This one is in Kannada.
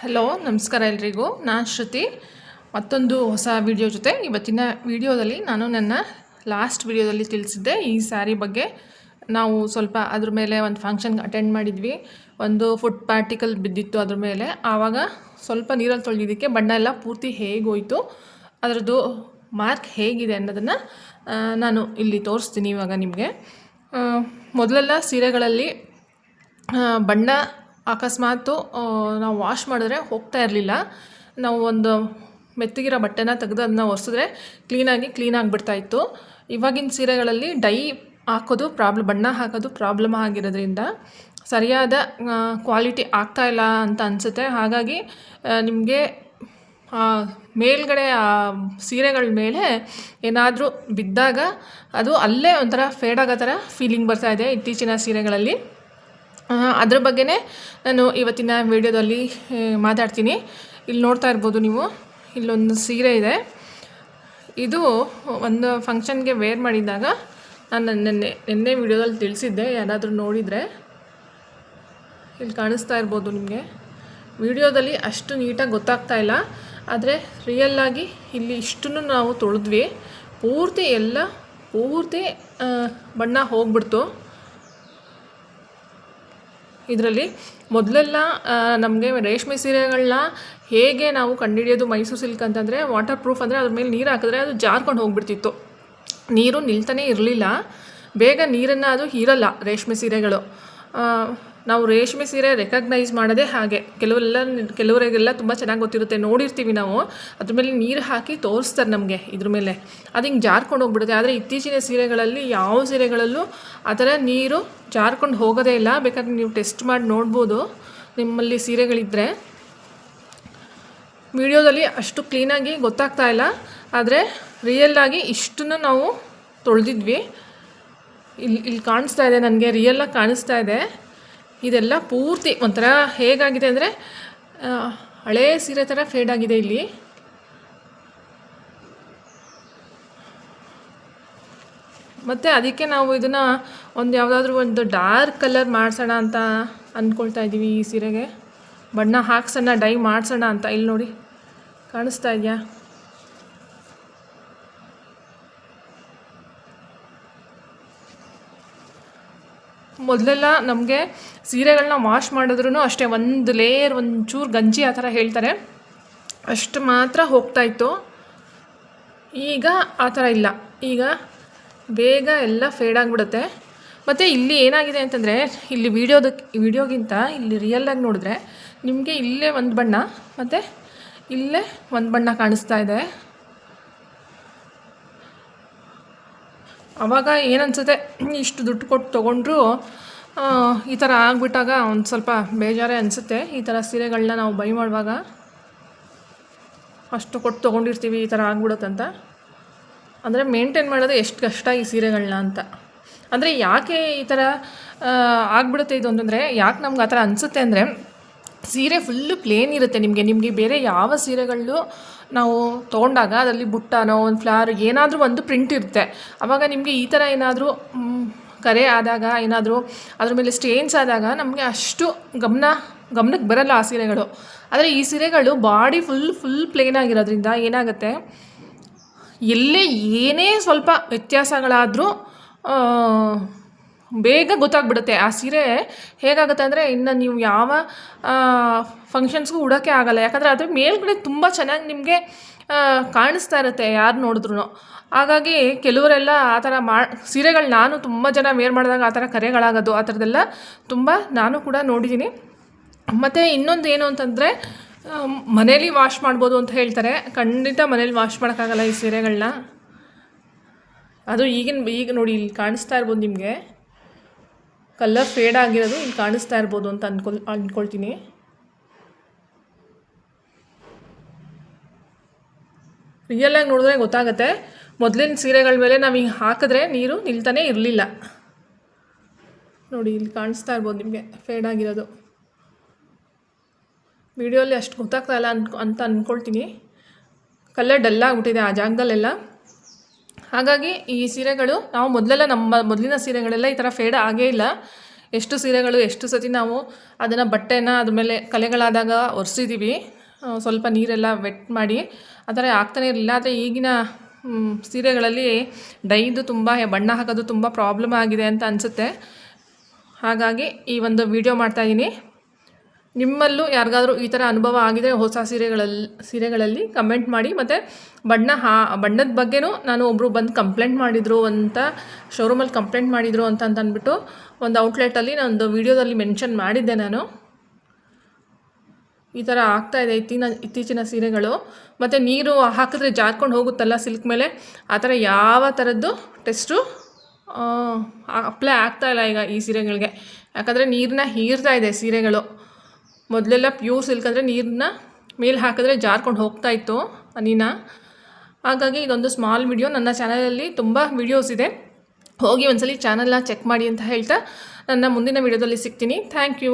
ಹಲೋ ನಮಸ್ಕಾರ ಎಲ್ರಿಗೂ. ನಾನು ಶ್ರುತಿ, ಮತ್ತೊಂದು ಹೊಸ ವಿಡಿಯೋ ಜೊತೆ. ಇವತ್ತಿನ ವಿಡಿಯೋದಲ್ಲಿ ನಾನು ನನ್ನ ಲಾಸ್ಟ್ ವಿಡಿಯೋದಲ್ಲಿ ತಿಳಿಸಿದ್ದೆ ಈ ಸ್ಯಾರಿ ಬಗ್ಗೆ. ನಾವು ಸ್ವಲ್ಪ ಅದ್ರ ಮೇಲೆ ಒಂದು ಫಂಕ್ಷನ್ಗೆ ಅಟೆಂಡ್ ಮಾಡಿದ್ವಿ. ಒಂದು ಫುಡ್ ಪಾರ್ಟಿಕಲ್ ಬಿದ್ದಿತ್ತು ಅದ್ರ ಮೇಲೆ. ಆವಾಗ ಸ್ವಲ್ಪ ನೀರಲ್ಲಿ ತೊಳೆದಿದ್ದಕ್ಕೆ ಬಣ್ಣ ಎಲ್ಲ ಪೂರ್ತಿ ಹೇಗೋಯ್ತು, ಅದರದ್ದು ಮಾರ್ಕ್ ಹೇಗಿದೆ ಅನ್ನೋದನ್ನು ನಾನು ಇಲ್ಲಿ ತೋರಿಸ್ತೀನಿ ಇವಾಗ ನಿಮಗೆ. ಮೊದಲೆಲ್ಲ ಸೀರೆಗಳಲ್ಲಿ ಬಣ್ಣ ಅಕಸ್ಮಾತು ನಾವು ವಾಶ್ ಮಾಡಿದ್ರೆ ಹೋಗ್ತಾ ಇರಲಿಲ್ಲ. ನಾವು ಒಂದು ಮೆತ್ತಗಿರೋ ಬಟ್ಟೆನ ತೆಗೆದು ಅದನ್ನ ಒರೆಸಿದ್ರೆ ಕ್ಲೀನಾಗಿ ಬಿಡ್ತಾಯಿತ್ತು. ಇವಾಗಿನ ಸೀರೆಗಳಲ್ಲಿ ಡೈ ಹಾಕೋದು ಬಣ್ಣ ಹಾಕೋದು ಪ್ರಾಬ್ಲಮ್ ಆಗಿರೋದ್ರಿಂದ ಸರಿಯಾದ ಕ್ವಾಲಿಟಿ ಆಗ್ತಾಯಿಲ್ಲ ಅಂತ ಅನಿಸುತ್ತೆ. ಹಾಗಾಗಿ ನಿಮಗೆ ಮೇಲ್ಗಡೆ ಸೀರೆಗಳ ಮೇಲೆ ಏನಾದರೂ ಬಿದ್ದಾಗ ಅದು ಅಲ್ಲೇ ಒಂಥರ ಫೇಡ್ ಆಗೋ ಥರ ಫೀಲಿಂಗ್ ಬರ್ತಾಯಿದೆ ಇತ್ತೀಚಿನ ಸೀರೆಗಳಲ್ಲಿ. ಅದ್ರ ಬಗ್ಗೆನೇ ನಾನು ಇವತ್ತಿನ ವಿಡಿಯೋದಲ್ಲಿ ಮಾತಾಡ್ತೀನಿ. ಇಲ್ಲಿ ನೋಡ್ತಾ ಇರ್ಬೋದು ನೀವು, ಇಲ್ಲೊಂದು ಸೀರೆ ಇದೆ. ಇದು ಒಂದು ಫಂಕ್ಷನ್ಗೆ ವೇರ್ ಮಾಡಿದ್ದಾಗ ನಾನು ನಿನ್ನೆ ವಿಡಿಯೋದಲ್ಲಿ ತಿಳಿಸಿದ್ದೆ, ಯಾರಾದರೂ ನೋಡಿದರೆ. ಇಲ್ಲಿ ಕಾಣಿಸ್ತಾ ಇರ್ಬೋದು ನಿಮಗೆ. ವಿಡಿಯೋದಲ್ಲಿ ಅಷ್ಟು ನೀಟಾಗಿ ಗೊತ್ತಾಗ್ತಾ ಇಲ್ಲ, ಆದರೆ ರಿಯಲ್ಲಾಗಿ ಇಲ್ಲಿ ಇಷ್ಟನ್ನು ನಾವು ತೊಳೆದ್ವಿ. ಪೂರ್ತಿ ಬಣ್ಣ ಹೋಗ್ಬಿಡ್ತು. ಇದರಲ್ಲಿ ಮೊದಲೆಲ್ಲ ನಮಗೆ ರೇಷ್ಮೆ ಸೀರೆಗಳನ್ನ ಹೇಗೆ ನಾವು ಕಂಡುಹಿಡಿಯೋದು ಮೈಸೂರು ಸಿಲ್ಕ್ ಅಂತಂದರೆ, ವಾಟರ್ ಪ್ರೂಫ್ ಅಂದರೆ ಅದ್ರ ಮೇಲೆ ನೀರು ಹಾಕಿದ್ರೆ ಅದು ಜಾರ್ಕೊಂಡು ಹೋಗ್ಬಿಡ್ತಿತ್ತು. ನೀರು ನಿಲ್ತಾನೆ ಇರಲಿಲ್ಲ, ಬೇಗ ನೀರನ್ನು ಅದು ಹೀರಲ್ಲ ರೇಷ್ಮೆ ಸೀರೆಗಳು. ನಾವು ರೇಷ್ಮೆ ಸೀರೆ ರೆಕಗ್ನೈಸ್ ಮಾಡೋದೇ ಹಾಗೆ. ಕೆಲವರಿಗೆಲ್ಲ ತುಂಬ ಚೆನ್ನಾಗಿ ಗೊತ್ತಿರುತ್ತೆ, ನೋಡಿರ್ತೀವಿ ನಾವು. ಅದ್ರ ಮೇಲೆ ನೀರು ಹಾಕಿ ತೋರಿಸ್ತಾರೆ ನಮಗೆ ಇದ್ರ ಮೇಲೆ, ಅದು ಹಿಂಗೆ ಜಾರ್ಕೊಂಡು ಹೋಗ್ಬಿಡುತ್ತೆ. ಆದರೆ ಇತ್ತೀಚಿನ ಸೀರೆಗಳಲ್ಲಿ ಯಾವ ಸೀರೆಗಳಲ್ಲೂ ಆ ಥರ ನೀರು ಜಾರ್ಕೊಂಡು ಹೋಗೋದೇ ಇಲ್ಲ. ಬೇಕಾದ್ರೆ ನೀವು ಟೆಸ್ಟ್ ಮಾಡಿ ನೋಡ್ಬೋದು ನಿಮ್ಮಲ್ಲಿ ಸೀರೆಗಳಿದ್ದರೆ. ವಿಡಿಯೋದಲ್ಲಿ ಅಷ್ಟು ಕ್ಲೀನಾಗಿ ಗೊತ್ತಾಗ್ತಾ ಇಲ್ಲ, ಆದರೆ ರಿಯಲ್ಲಾಗಿ ಇಷ್ಟನ್ನು ನಾವು ತೊಳೆದಿದ್ವಿ. ಇಲ್ಲಿ ಕಾಣಿಸ್ತಾ ಇದೆ ನನಗೆ, ರಿಯಲ್ಲಾಗಿ ಕಾಣಿಸ್ತಾ ಇದೆ. ಇದೆಲ್ಲ ಪೂರ್ತಿ ಒಂಥರ ಹೇಗಾಗಿದೆ ಅಂದರೆ ಹಳೇ ಸೀರೆ ಥರ ಫೇಡ್ ಆಗಿದೆ ಇಲ್ಲಿ. ಮತ್ತು ಅದಕ್ಕೆ ನಾವು ಇದನ್ನು ಯಾವುದಾದ್ರೂ ಒಂದು ಡಾರ್ಕ್ ಕಲರ್ ಮಾಡಿಸೋಣ ಅಂತ ಅಂದ್ಕೊಳ್ತಾ ಇದ್ದೀವಿ. ಈ ಸೀರೆಗೆ ಬಣ್ಣ ಹಾಕ್ಸೋಣ, ಡೈ ಮಾಡಿಸೋಣ ಅಂತ. ಇಲ್ಲಿ ನೋಡಿ, ಕಾಣಿಸ್ತಾ ಇದೆಯಾ? ಮೊದಲೆಲ್ಲ ನಮಗೆ ಸೀರೆಗಳನ್ನ ವಾಶ್ ಮಾಡಿದ್ರೂ ಅಷ್ಟೇ, ಒಂದು ಲೇಯರ್ ಒಂಚೂರು ಗಂಜಿ ಆ ಥರ ಹೇಳ್ತಾರೆ, ಅಷ್ಟು ಮಾತ್ರ ಹೋಗ್ತಾಯಿತ್ತು. ಈಗ ಆ ಥರ ಇಲ್ಲ, ಈಗ ಬೇಗ ಎಲ್ಲ ಫೇಡ್ ಆಗಿಬಿಡುತ್ತೆ. ಮತ್ತು ಇಲ್ಲಿ ಏನಾಗಿದೆ ಅಂತಂದರೆ, ಇಲ್ಲಿ ವಿಡಿಯೋಗಿಂತ ಇಲ್ಲಿ ರಿಯಲ್ಲಾಗಿ ನೋಡಿದ್ರೆ ನಿಮಗೆ ಇಲ್ಲೇ ಒಂದು ಬಣ್ಣ ಮತ್ತು ಇಲ್ಲೇ ಒಂದು ಬಣ್ಣ ಕಾಣಿಸ್ತಾ ಇದೆ. ಆವಾಗ ಏನನ್ಸುತ್ತೆ, ಇಷ್ಟು ದುಡ್ಡು ಕೊಟ್ಟು ತೊಗೊಂಡ್ರು ಈ ಥರ ಆಗಿಬಿಟ್ಟಾಗ ಒಂದು ಸ್ವಲ್ಪ ಬೇಜಾರೇ ಅನಿಸುತ್ತೆ. ಈ ಥರ ಸೀರೆಗಳನ್ನ ನಾವು ಬೈ ಮಾಡುವಾಗ ಅಷ್ಟು ಕೊಟ್ಟು ತೊಗೊಂಡಿರ್ತೀವಿ, ಈ ಥರ ಆಗ್ಬಿಡುತ್ತಂತ. ಅಂದರೆ ಮೇಂಟೈನ್ ಮಾಡೋದು ಎಷ್ಟು ಕಷ್ಟ ಈ ಸೀರೆಗಳನ್ನ ಅಂತ. ಅಂದರೆ ಯಾಕೆ ಈ ಥರ ಆಗಿಬಿಡುತ್ತೆ ಇದು ಅಂತಂದರೆ, ಯಾಕೆ ನಮ್ಗೆ ಆ ಥರ ಅನಿಸುತ್ತೆ ಅಂದರೆ, ಸೀರೆ ಫುಲ್ಲು ಪ್ಲೇನ್ ಇರುತ್ತೆ. ನಿಮಗೆ ಬೇರೆ ಯಾವ ಸೀರೆಗಳು ನಾವು ತೊಗೊಂಡಾಗ ಅದರಲ್ಲಿ ಬುಟ್ಟನೋ ಒಂದು ಫ್ಲವರ್ ಏನಾದರೂ ಒಂದು ಪ್ರಿಂಟ್ ಇರುತ್ತೆ. ಆವಾಗ ನಿಮಗೆ ಈ ಥರ ಏನಾದರೂ ಕರೆ ಆದಾಗ, ಏನಾದರೂ ಅದ್ರ ಮೇಲೆ ಸ್ಟೇನ್ಸ್ ಆದಾಗ ನಮಗೆ ಅಷ್ಟು ಗಮನಕ್ಕೆ ಬರಲ್ಲ ಆ ಸೀರೆಗಳು. ಆದರೆ ಈ ಸೀರೆಗಳು ಬಾಡಿ ಫುಲ್ ಪ್ಲೇನ್ ಆಗಿರೋದ್ರಿಂದ ಏನಾಗುತ್ತೆ, ಎಲ್ಲೇ ಏನೇ ಸ್ವಲ್ಪ ವ್ಯತ್ಯಾಸಗಳಾದರೂ ಬೇಗ ಗೊತ್ತಾಗ್ಬಿಡುತ್ತೆ. ಆ ಸೀರೆ ಹೇಗಾಗುತ್ತೆ ಅಂದರೆ, ಇನ್ನು ನೀವು ಯಾವ ಫಂಕ್ಷನ್ಸ್ಗೂ ಉಡೋಕ್ಕೆ ಆಗೋಲ್ಲ. ಯಾಕಂದರೆ ಅದ್ರ ಮೇಲ್ಗಡೆ ತುಂಬ ಚೆನ್ನಾಗಿ ನಿಮಗೆ ಕಾಣಿಸ್ತಾ ಇರುತ್ತೆ ಯಾರು ನೋಡಿದ್ರು. ಹಾಗಾಗಿ ಕೆಲವರೆಲ್ಲ ಆ ಥರ ಸೀರೆಗಳು ನಾನು ತುಂಬ ಜನ ವೇರ್ ಮಾಡಿದಾಗ ಆ ಥರ ಕರೆಗಳಾಗೋದು, ಆ ಥರದ್ದೆಲ್ಲ ತುಂಬ ನಾನು ಕೂಡ ನೋಡಿದ್ದೀನಿ. ಮತ್ತು ಇನ್ನೊಂದು ಏನು ಅಂತಂದರೆ, ಮನೇಲಿ ವಾಶ್ ಮಾಡ್ಬೋದು ಅಂತ ಹೇಳ್ತಾರೆ. ಖಂಡಿತ ಮನೇಲಿ ವಾಶ್ ಮಾಡೋಕ್ಕಾಗಲ್ಲ ಈ ಸೀರೆಗಳನ್ನ. ಅದು ಈಗ ನೋಡಿ, ಇಲ್ಲಿ ಕಾಣಿಸ್ತಾ ಇರ್ಬೋದು ನಿಮಗೆ, ಕಲರ್ ಫೇಡ್ ಆಗಿರೋದು ಇಲ್ಲಿ ಕಾಣಿಸ್ತಾ ಇರ್ಬೋದು ಅಂತ ಅಂದ್ಕೊಳ್ತೀನಿ. ರಿಯಲಾಗಿ ನೋಡಿದ್ರೆ ಗೊತ್ತಾಗುತ್ತೆ. ಮೊದಲಿನ ಸೀರೆಗಳ ಮೇಲೆ ನಾವು ಹಿಂಗೆ ಹಾಕಿದ್ರೆ ನೀರು ನಿಲ್ತಾನೆ ಇರಲಿಲ್ಲ. ನೋಡಿ, ಇಲ್ಲಿ ಕಾಣಿಸ್ತಾ ಇರ್ಬೋದು ನಿಮಗೆ ಫೇಡ್ ಆಗಿರೋದು. ವಿಡಿಯೋಲಿ ಅಷ್ಟು ಗೊತ್ತಾಗ್ತಾ ಇಲ್ಲ ಅಂತ ಅಂದ್ಕೊಳ್ತೀನಿ. ಕಲರ್ ಡಲ್ ಆಗಿಬಿಟ್ಟಿದೆ ಆ ಜಾಗದಲ್ಲೆಲ್ಲ. ಹಾಗಾಗಿ ಈ ಸೀರೆಗಳು ನಾವು ಮೊದಲಿನ ಸೀರೆಗಳೆಲ್ಲ ಈ ಥರ ಫೇಡ್ ಆಗೇ ಇಲ್ಲ. ಎಷ್ಟು ಸೀರೆಗಳು ಎಷ್ಟು ಸತಿ ನಾವು ಅದನ್ನು ಬಟ್ಟೆನ ಅದ್ರ ಮೇಲೆ ಕಲೆಗಳಾದಾಗ ಒರೆಸಿದ್ದೀವಿ, ಸ್ವಲ್ಪ ನೀರೆಲ್ಲ ವೆಟ್ ಮಾಡಿ ಆ ಥರ ಆಗ್ತಾನೆ ಇರಲಿಲ್ಲ. ಆದರೆ ಈಗಿನ ಸೀರೆಗಳಲ್ಲಿ ಡೈದು ತುಂಬ ಬಣ್ಣ ಹಾಕೋದು ತುಂಬ ಪ್ರಾಬ್ಲಮ್ ಆಗಿದೆ ಅಂತ ಅನಿಸುತ್ತೆ. ಹಾಗಾಗಿ ಈ ಒಂದು ವಿಡಿಯೋ ಮಾಡ್ತಾಯಿದ್ದೀನಿ. ನಿಮ್ಮಲ್ಲೂ ಯಾರಿಗಾದ್ರೂ ಈ ಥರ ಅನುಭವ ಆಗಿದೆ ಹೊಸ ಸೀರೆಗಳಲ್ಲಿ ಕಮೆಂಟ್ ಮಾಡಿ. ಮತ್ತು ಬಣ್ಣದ ಬಗ್ಗೆನೂ ನಾನು ಒಬ್ಬರು ಬಂದು ಕಂಪ್ಲೇಂಟ್ ಮಾಡಿದರು ಅಂತ, ಶೋರೂಮಲ್ಲಿ ಕಂಪ್ಲೇಂಟ್ ಮಾಡಿದರು ಅಂತ ಅಂದ್ಬಿಟ್ಟು ಒಂದು ಔಟ್ಲೆಟಲ್ಲಿ ನಾನೊಂದು ವಿಡಿಯೋದಲ್ಲಿ ಮೆನ್ಷನ್ ಮಾಡಿದ್ದೆ ನಾನು. ಈ ಥರ ಆಗ್ತಾಯಿದೆ ಇತ್ತೀಚಿನ ಸೀರೆಗಳು. ಮತ್ತು ನೀರು ಹಾಕಿದ್ರೆ ಜಾರ್ಕೊಂಡು ಹೋಗುತ್ತಲ್ಲ ಸಿಲ್ಕ್ ಮೇಲೆ, ಆ ಥರ ಯಾವ ಥರದ್ದು ಟೆಸ್ಟು ಅಪ್ಲೈ ಆಗ್ತಾಯಿಲ್ಲ ಈಗ ಈ ಸೀರೆಗಳಿಗೆ. ಯಾಕಂದರೆ ನೀರನ್ನ ಹೀರ್ತಾ ಇದೆ ಸೀರೆಗಳು. ಮೊದಲೆಲ್ಲ ಪ್ಯೂರ್ ಸಿಲ್ಕ್ ಅಂದರೆ ನೀರನ್ನ ಮೇಲೆ ಹಾಕಿದ್ರೆ ಜಾರ್ಕೊಂಡು ಹೋಗ್ತಾಯಿತ್ತು ಹನಿನ. ಹಾಗಾಗಿ ಇದೊಂದು ಸ್ಮಾಲ್ ವಿಡಿಯೋ. ನನ್ನ ಚಾನಲಲ್ಲಿ ತುಂಬ ವಿಡಿಯೋಸ್ ಇದೆ, ಹೋಗಿ ಒಂದ್ಸಲಿ ಚಾನಲ್ನ ಚೆಕ್ ಮಾಡಿ ಅಂತ ಹೇಳ್ತಾ ನನ್ನ ಮುಂದಿನ ವಿಡಿಯೋದಲ್ಲಿ ಸಿಗ್ತೀನಿ. Thank you.